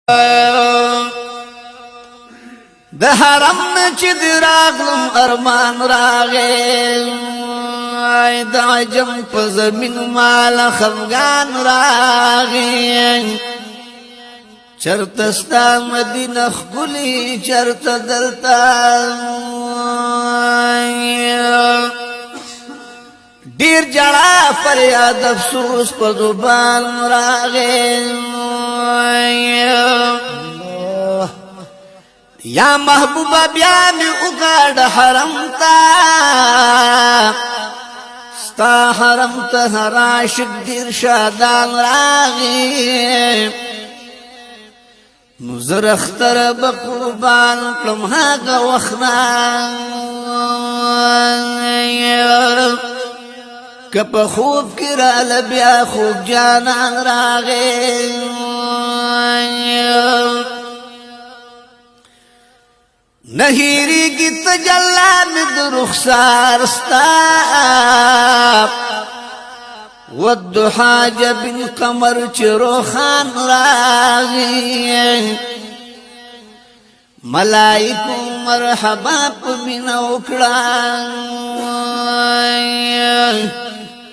د حرم نه چې د راغلم ارمان راغی د عجم په زمین مال خفګان راغی چرته ستا مدینه ښکلي چرته دلته ډیر جړا فریاد افسوس په زبان راغی یا محبوبا بیا می اگاڑ حرم تا ستا حرم تا هر عاشق دیر شادان راغی نو زر اختر بقربان کلم هاگا وخنا کپ خوب کرا لبیا خوب جانان راغی نهیری کی تجلا مد رخسار ستا والضحى جب قمر چروخان راغی ملائکو مرحبا پمنا اکڑان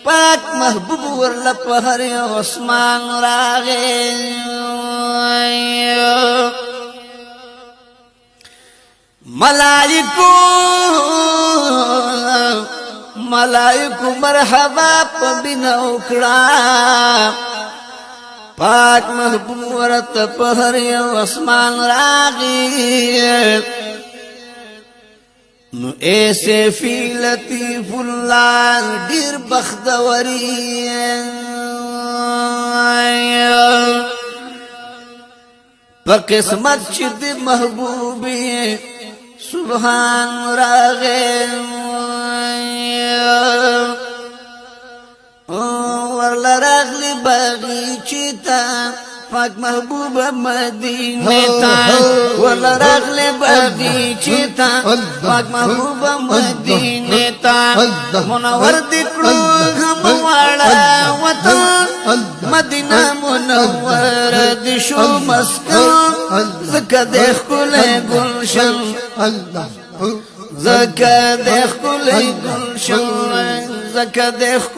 پاک محبوب ورل پہر عثمان راغی ملائکو مرحبا پبنا اکڑا پاک محبوب ورت پہر عثمان راغی نو ایسے فی لطیف اللہ دیر بختوری پا قسمت چد محبوبی سبحان راغی ورلا راغلی باغیچیتا پاک محبوب مدینه تا ورلا راغلی باغیچیتا پاک محبوب مدینه تا منور دکڑو ہم والا وطن مدینہ منور دشو مسکن زکا دیکھ کلے گلشن زکا دیکھ کلے گلشن زکا دیکھ